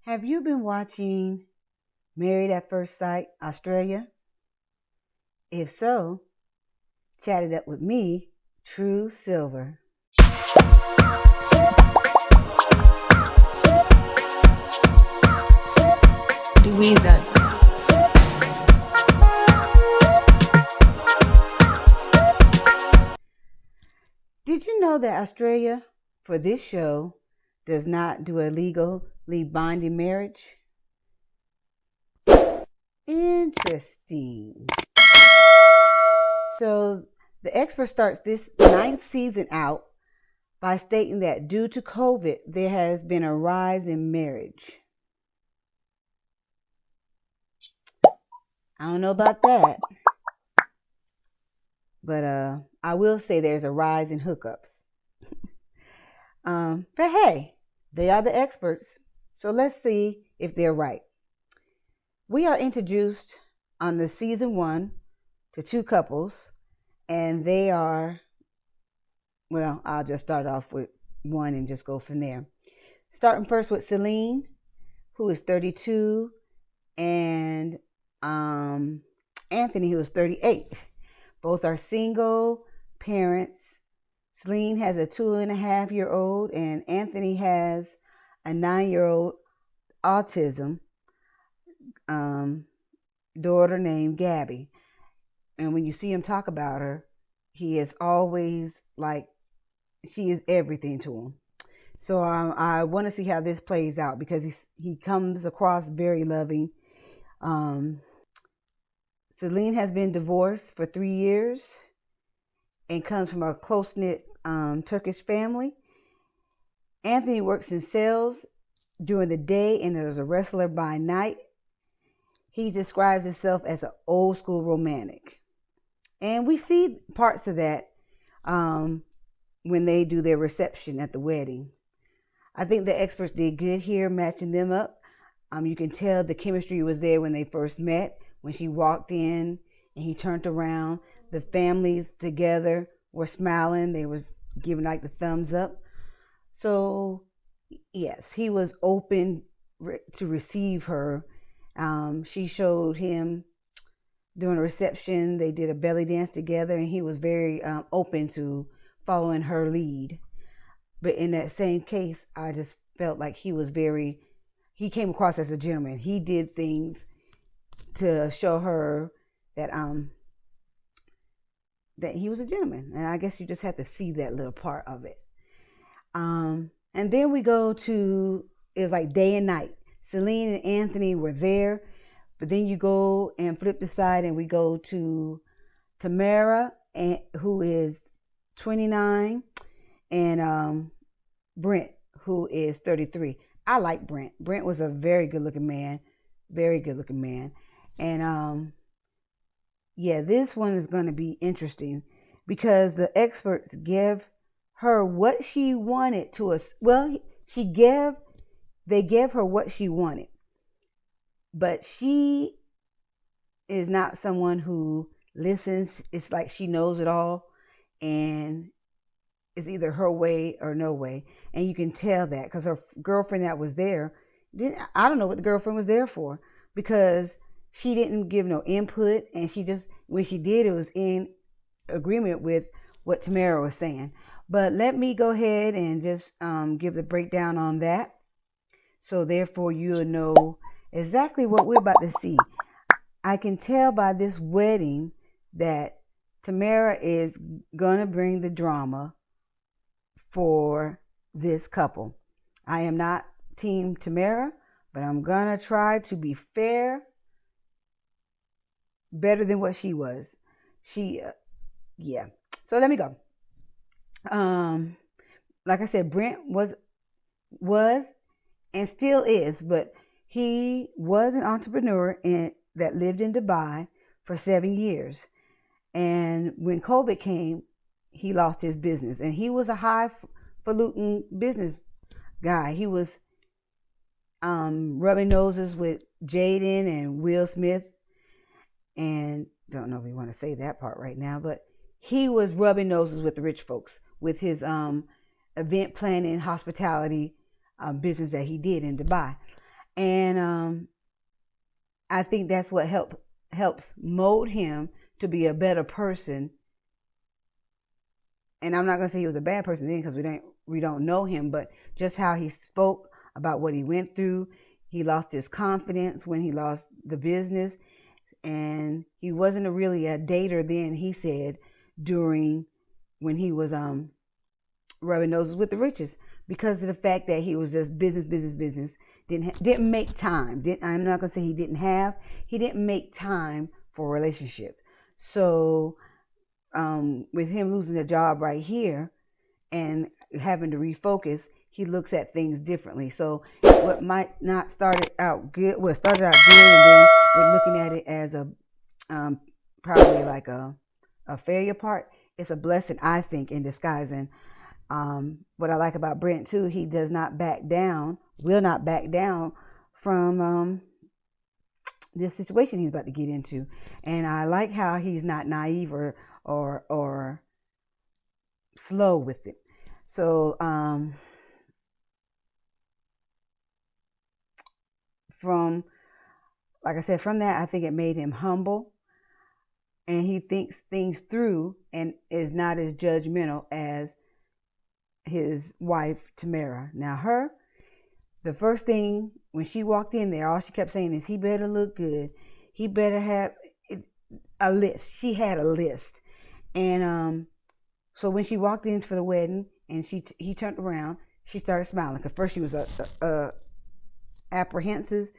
Have you been watching Married at First Sight Australia? If so, chat it up with me, True Silver. Louisa. Did you know that Australia, for this show, does not do a legally binding marriage? Interesting. So the expert starts this 9th season out by stating that due to COVID, there has been a rise in marriage. I don't know about that, but I will say there's a rise in hookups. But hey, they are the experts, so let's see if they're right. We are introduced on the season 1 to 2 couples, and they are, well, I'll just start off with one and just go from there. Starting first with Selin, who is 32, and Anthony, who is 38. Both are single parents. Selin has a 2.5-year-old, and Anthony has a 9-year-old autism daughter named Gabby. And when you see him talk about her, he is always like, she is everything to him. So I want to see how this plays out, because he comes across very loving. Selin has been divorced for 3 years and comes from a close-knit Turkish family. Anthony works in sales during the day and is a wrestler by night. He describes himself as an old school romantic. And we see parts of that when they do their reception at the wedding. I think the experts did good here matching them up. You can tell the chemistry was there when they first met. When she walked in and he turned around, the families together were smiling. They was giving like the thumbs up. So yes, he was open to receive her. She showed him during a reception. They did a belly dance together, and he was very open to following her lead. But in that same case, I just felt like he came across as a gentleman. He did things to show her that that he was a gentleman. And I guess you just have to see that little part of it. And then we go to, it was like day and night. Selin and Anthony were there, but then you go and flip the side and we go to Tamara, who is 29, and Brent, who is 33. I like Brent. Brent was a very good looking man. And yeah, this one is going to be interesting because the experts give her what she wanted to us. Well, they gave her what she wanted, but she is not someone who listens. It's like she knows it all, and it's either her way or no way. And you can tell that because her girlfriend that was there, I don't know what the girlfriend was there for, because she didn't give no input, and she just, when she did, it was in agreement with what Tamara was saying. But let me go ahead and just give the breakdown on that, so therefore you'll know exactly what we're about to see. I can tell by this wedding that Tamara is gonna bring the drama for this couple. I am not team Tamara, but I'm gonna try to be fair, better than what she was. Yeah. So let me go. Like I said, Brent was and still is, but he was an entrepreneur that lived in Dubai for 7 years. And when COVID came, he lost his business, and he was a highfalutin business guy. He was rubbing noses with Jaden and Will Smith, and don't know if we want to say that part right now, but he was rubbing noses with the rich folks with his event planning, hospitality business that he did in Dubai. And I think that's what helps mold him to be a better person. And I'm not gonna say he was a bad person then, because we don't know him, but just how he spoke about what he went through. He lost his confidence when he lost the business, and he wasn't really a dater then. He said during when he was rubbing noses with the riches, because of the fact that he was just business. Didn't make time. I'm not gonna say he didn't make time for a relationship. So with him losing a job right here and having to refocus, he looks at things differently. So what might not started out good, well, started out good, and then we're looking at it as a probably like a failure part. It's a blessing, I think, in disguise. And what I like about Brent too, he does not back down, will not back down from this situation he's about to get into. And I like how he's not naive or slow with it. So from, like I said, from that, I think it made him humble, and he thinks things through and is not as judgmental as his wife, Tamara. Now the first thing when she walked in there, all she kept saying is, he better look good. He better have a list. She had a list. And so when she walked in for the wedding and he turned around, she started smiling. Because first she was apprehensive.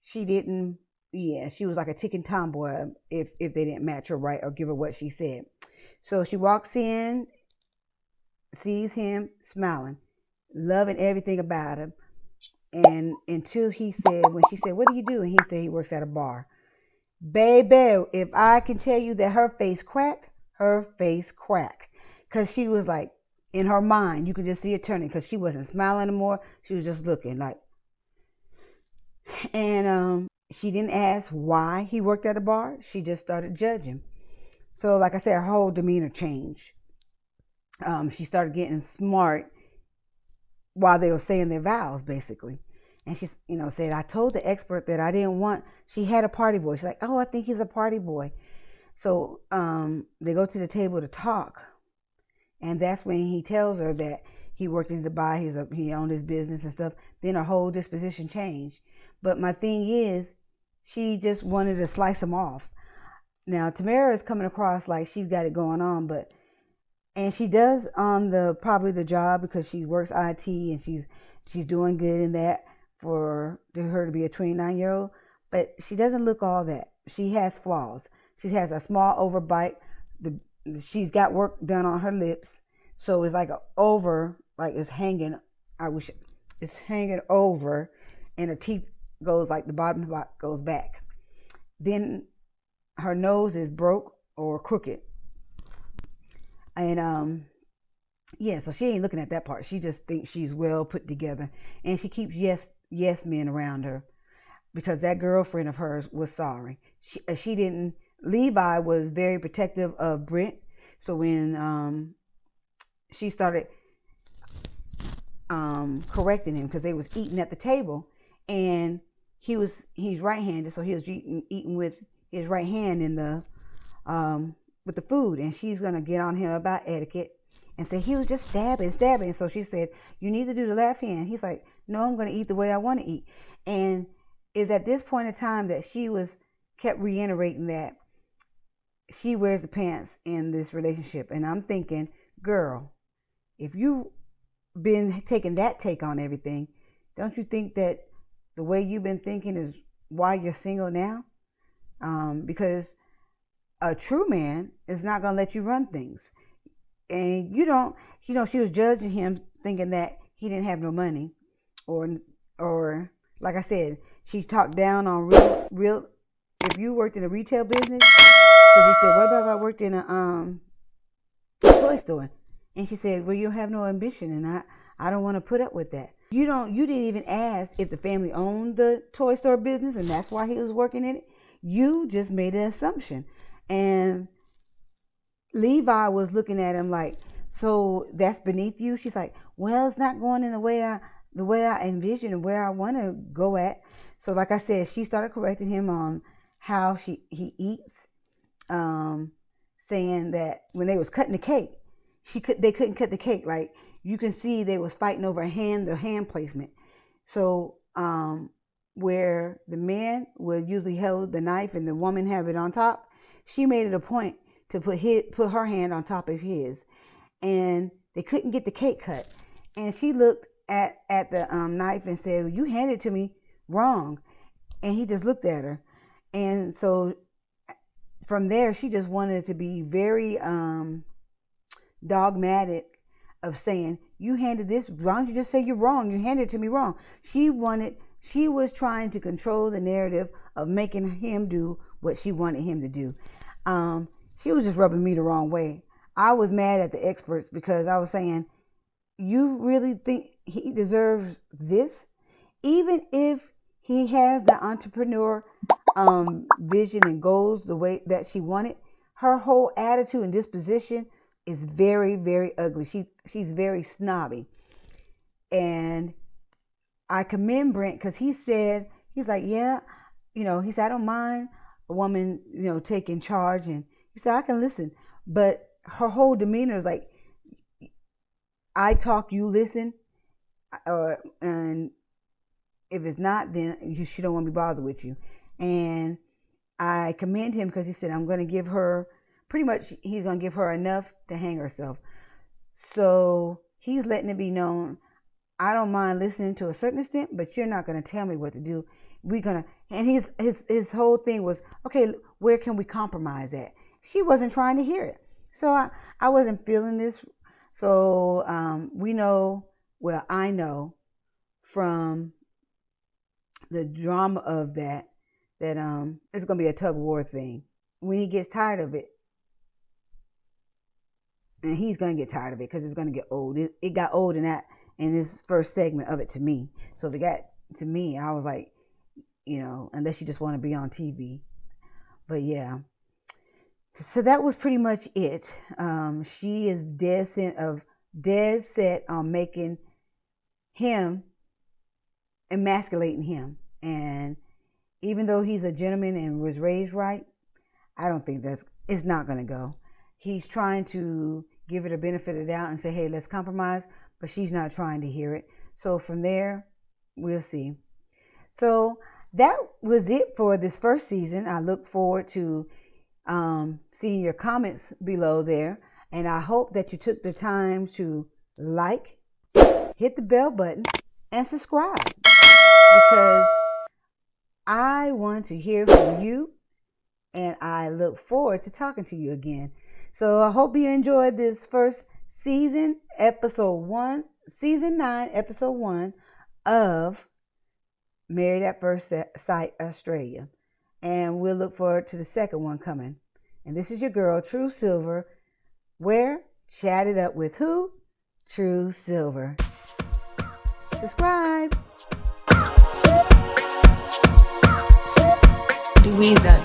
She didn't, she was like a ticking tomboy if they didn't match her right or give her what she said. So she walks in, sees him smiling, loving everything about him. And until he said, when she said, what do you do? And he said he works at a bar. Baby, if I can tell you that her face cracked. Because she was like, in her mind, you could just see it turning, because she wasn't smiling anymore. She was just looking like, and she didn't ask why he worked at a bar. She just started judging. So like I said, her whole demeanor changed. She started getting smart while they were saying their vows, basically. And she, said, I told the expert that I didn't want, she had a party boy. She's like, oh, I think he's a party boy. So they go to the table to talk. And that's when he tells her that he worked in Dubai, he owned his business and stuff. Then her whole disposition changed. But my thing is, she just wanted to slice him off. Now, Tamara is coming across like she's got it going on, and she does on probably the job, because she works IT and she's doing good in that for her to be a 29-year-old. But she doesn't look all that. She has flaws. She has a small overbite. She's got work done on her lips, so it's like it's hanging. It's hanging over, and her teeth goes like the bottom goes back. Then her nose is broke or crooked. And so she ain't looking at that part. She just thinks she's well put together, and she keeps yes men around her, because that girlfriend of hers was sorry. She didn't. Levi was very protective of Brent, so when she started correcting him, because they was eating at the table, and he's right-handed, so he was eating with his right hand in the with the food, and she's gonna get on him about etiquette and say he was just stabbing. So she said, you need to do the left hand. He's like, no, I'm gonna eat the way I want to eat. And is at this point in time that she kept reiterating that she wears the pants in this relationship. And I'm thinking, girl, if you've been taking that take on everything, don't you think that the way you've been thinking is why you're single now? Because a true man is not going to let you run things. And you don't, she was judging him thinking that he didn't have no money, or like I said, she talked down on real, if you worked in a retail business, because he said, what about if I worked in a toy store? And she said, well, you don't have no ambition, and I don't want to put up with that. You didn't even ask if the family owned the toy store business, and that's why he was working in it. You just made an assumption. And Levi was looking at him like, so that's beneath you? She's like, well, it's not going in the way the way I envision and where I want to go at. So like I said, she started correcting him on how he eats, saying that when they was cutting the cake, they couldn't cut the cake. Like you can see they was fighting over the hand placement. So where the man would usually hold the knife and the woman have it on top, she made it a point to put her hand on top of his, and they couldn't get the cake cut. And she looked at the knife and said, "You handed it to me wrong." And he just looked at her. And so from there, she just wanted to be very dogmatic of saying, "You handed this, why don't you just say you're wrong? You handed it to me wrong." She was trying to control the narrative of making him do what she wanted him to do. She was just rubbing me the wrong way. I was mad at the experts because I was saying, you really think he deserves this? Even if he has the entrepreneur vision and goals the way that she wanted, her whole attitude and disposition is very, very ugly. She's very snobby. And I commend Brent because he's like, yeah, he said, I don't mind a woman, taking charge. And he said, I can listen. But her whole demeanor is like, I talk, you listen. And if it's not, then she don't want to be bothered with you. And I commend him because he said, I'm going to give her, pretty much he's going to give her enough to hang herself. So he's letting it be known, I don't mind listening to a certain extent, but you're not going to tell me what to do. And his whole thing was, okay, where can we compromise at? She wasn't trying to hear it. So I wasn't feeling this. So I know from the drama of that it's going to be a tug of war thing. When he gets tired of it, and he's going to get tired of it because it's going to get old. It got old in this first segment of it to me. So if it got to me, I was like, unless you just want to be on TV. But yeah. So that was pretty much it. She is dead set on making him, emasculating him. And even though he's a gentleman and was raised right, I don't think it's not going to go. He's trying to give it a benefit of the doubt and say, hey, let's compromise, but she's not trying to hear it. So from there, we'll see. So that was it for this first season. I look forward to seeing your comments below there. And I hope that you took the time to like, hit the bell button, and subscribe. Because I want to hear from you, and I look forward to talking to you again. So I hope you enjoyed this first season, season 9, episode 1 of Married at First Sight Australia. And we'll look forward to the second one coming. And this is your girl, True Silver, where chatted up with who? True Silver. Subscribe. Louisa.